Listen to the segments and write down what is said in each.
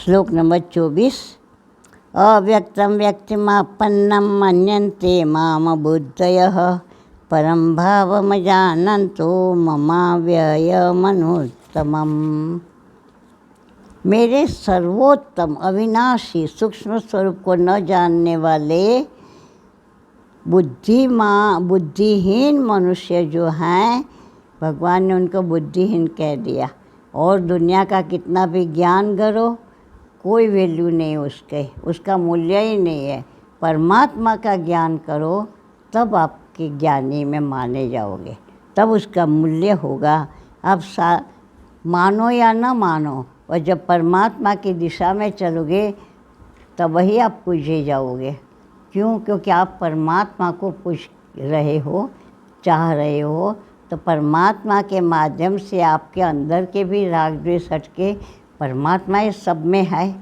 श्लोक नंबर 24। अव्यक्तं व्यक्तिमापन्नं मन्यन्ते माम बुद्धयः परं भावमजानन्तो ममाव्ययमनुत्तमम्। मेरे सर्वोत्तम अविनाशी सूक्ष्म स्वरूप को न जानने वाले बुद्धिहीन मनुष्य जो हैं, भगवान ने उनको बुद्धिहीन कह दिया। और दुनिया का कितना भी ज्ञान करो, कोई वैल्यू नहीं उसका मूल्य ही नहीं है। परमात्मा का ज्ञान करो तब आपके ज्ञानी में माने जाओगे, तब उसका मूल्य होगा। आप मानो या न मानो, और जब परमात्मा की दिशा में चलोगे तब वही आप पूजे जाओगे। क्यों? क्योंकि आप परमात्मा को पूज रहे हो, चाह रहे हो, तो परमात्मा के माध्यम से आपके अंदर के भी राग द्वेष हट के परमात्मा ये सब में है।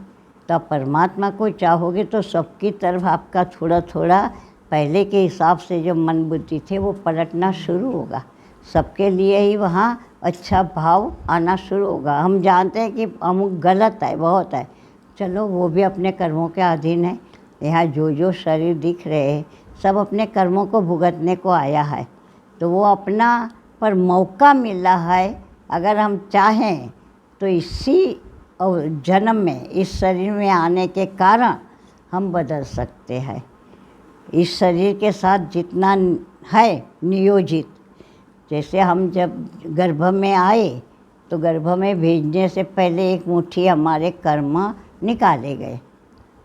तो आप परमात्मा को चाहोगे तो सबकी तरफ आपका थोड़ा थोड़ा पहले के हिसाब से जो मन बुद्धि थे वो पलटना शुरू होगा। सबके लिए ही वहाँ अच्छा भाव आना शुरू होगा। हम जानते हैं कि अमुक गलत है, बहुत है, चलो वो भी अपने कर्मों के अधीन है। यहाँ जो शरीर दिख रहे हैं सब अपने कर्मों को भुगतने को आया है, तो वो अपना पर मौका मिला है। अगर हम चाहें तो इसी जन्म में इस शरीर में आने के कारण हम बदल सकते हैं। इस शरीर के साथ जितना है नियोजित, जैसे हम जब गर्भ में आए तो गर्भ में भेजने से पहले एक मुट्ठी हमारे कर्म निकाले गए,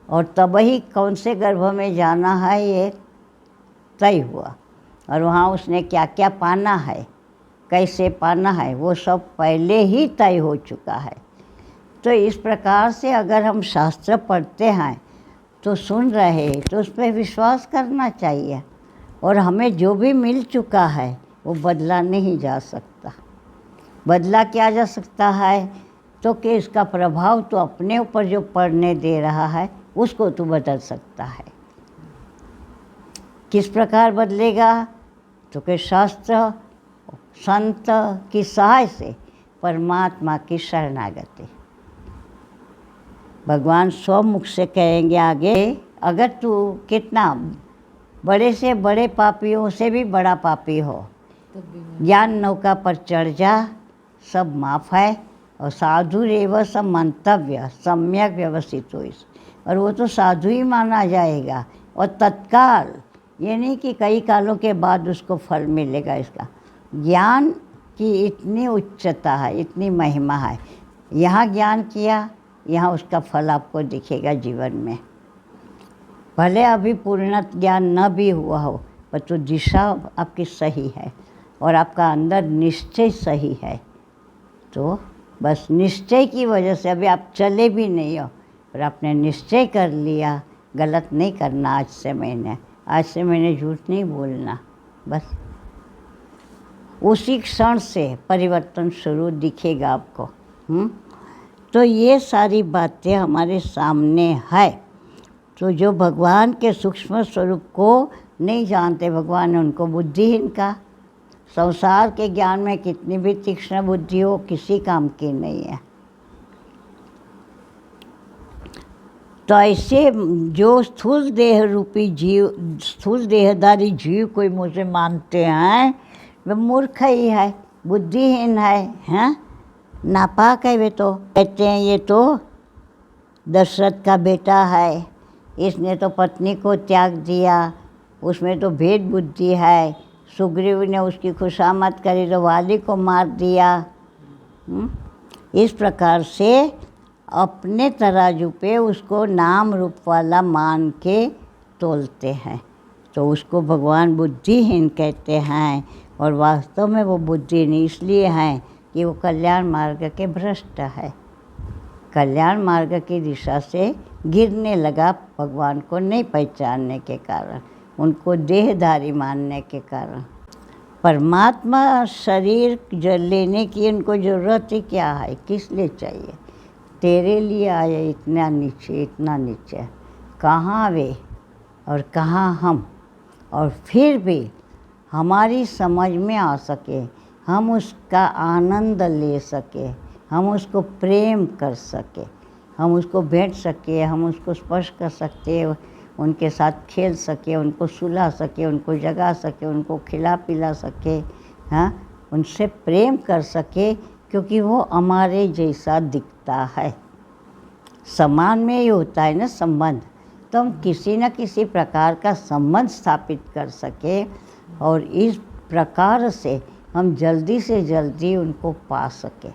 और तब ही कौन से गर्भ में जाना है ये तय हुआ। और वहाँ उसने क्या क्या पाना है, कैसे पाना है, वो सब पहले ही तय हो चुका है। तो इस प्रकार से अगर हम शास्त्र पढ़ते हैं तो सुन रहे तो उस पर विश्वास करना चाहिए। और हमें जो भी मिल चुका है वो बदला नहीं जा सकता। बदला क्या जा सकता है? तो कि इसका प्रभाव तो अपने ऊपर जो पड़ने दे रहा है उसको तो बदल सकता है। किस प्रकार बदलेगा? तो कि शास्त्र संत की सहाय से परमात्मा की शरणागति। भगवान स्वमुख से कहेंगे आगे, अगर तू कितना बड़े से बड़े पापियों से भी बड़ा पापी हो, ज्ञान नौका पर चढ़ जा, सब माफ़ है। और साधु रेव सब मंतव्य सम्यक व्यवस्थित हो इस, और वो तो साधु ही माना जाएगा। और तत्काल, ये नहीं कि कई कालों के बाद उसको फल मिलेगा। इसका ज्ञान की इतनी उच्चता है, इतनी महिमा है। यहाँ ज्ञान किया, यहाँ उसका फल आपको दिखेगा जीवन में। भले अभी पूर्णत ज्ञान न भी हुआ हो, पर तो दिशा आपकी सही है और आपका अंदर निश्चय सही है। तो बस निश्चय की वजह से अभी आप चले भी नहीं हो, पर आपने निश्चय कर लिया गलत नहीं करना। आज से मैंने झूठ नहीं बोलना, बस उसी क्षण से परिवर्तन शुरू दिखेगा आपको। तो ये सारी बातें हमारे सामने है। तो जो भगवान के सूक्ष्म स्वरूप को नहीं जानते, भगवान ने उनको बुद्धिहीन कहा। संसार के ज्ञान में कितनी भी तीक्ष्ण बुद्धि हो, किसी काम की नहीं है। तो ऐसे जो स्थूल देह रूपी जीव, स्थूल देहधारी जीव कोई मुझे मानते हैं, वह मूर्ख ही है, बुद्धिहीन है, हैं? नापाक है। वे तो कहते हैं ये तो दशरथ का बेटा है, इसने तो पत्नी को त्याग दिया, उसमें तो भेद बुद्धि है। सुग्रीव ने उसकी खुशामद करी तो वाली को मार दिया। इस प्रकार से अपने तराजू पे उसको नाम रूप वाला मान के तोलते हैं। तो उसको भगवान बुद्धिहीन कहते हैं। और वास्तव में वो बुद्धिहीन इसलिए हैं कि वो कल्याण मार्ग के भ्रष्ट है। कल्याण मार्ग की दिशा से गिरने लगा भगवान को नहीं पहचानने के कारण, उनको देहधारी मानने के कारण। परमात्मा शरीर लेने की उनको ज़रूरत ही क्या है, किस लिए चाहिए? तेरे लिए आए इतना नीचे, कहाँ वे और कहाँ हम। और फिर भी हमारी समझ में आ सके, हम उसका आनंद ले सके, हम उसको प्रेम कर सके, हम उसको भेंट सके, हम उसको स्पर्श कर सकते, उनके साथ खेल सके, उनको सुला सके, उनको जगा सके, उनको खिला पिला सके, हाँ, उनसे प्रेम कर सके, क्योंकि वो हमारे जैसा दिखता है। समान में ही होता है ना संबंध, तो हम किसी न किसी प्रकार का संबंध स्थापित कर सके और इस प्रकार से हम जल्दी से जल्दी उनको पा सके।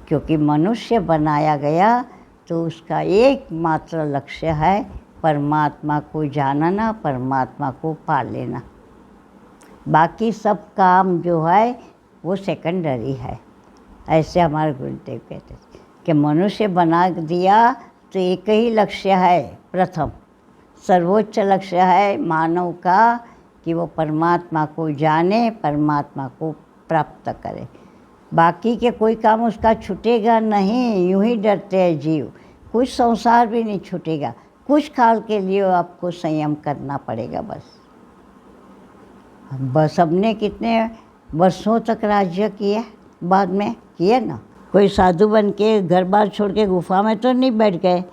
क्योंकि मनुष्य बनाया गया तो उसका एकमात्र लक्ष्य है परमात्मा को जानना, परमात्मा को पा लेना। बाकी सब काम जो है वो सेकेंडरी है। ऐसे हमारे गुरुदेव कहते थे कि मनुष्य बना दिया तो एक ही लक्ष्य है, प्रथम सर्वोच्च लक्ष्य है मानव का कि वो परमात्मा को जाने, परमात्मा को प्राप्त करे। बाकी के कोई काम उसका छूटेगा नहीं, यूं ही डरते हैं जीव। कुछ संसार भी नहीं छूटेगा, कुछ काल के लिए आपको संयम करना पड़ेगा बस सबने कितने वर्षों तक राज्य किया, बाद में किए ना। कोई साधु बन के घर बार छोड़ के गुफा में तो नहीं बैठ गए,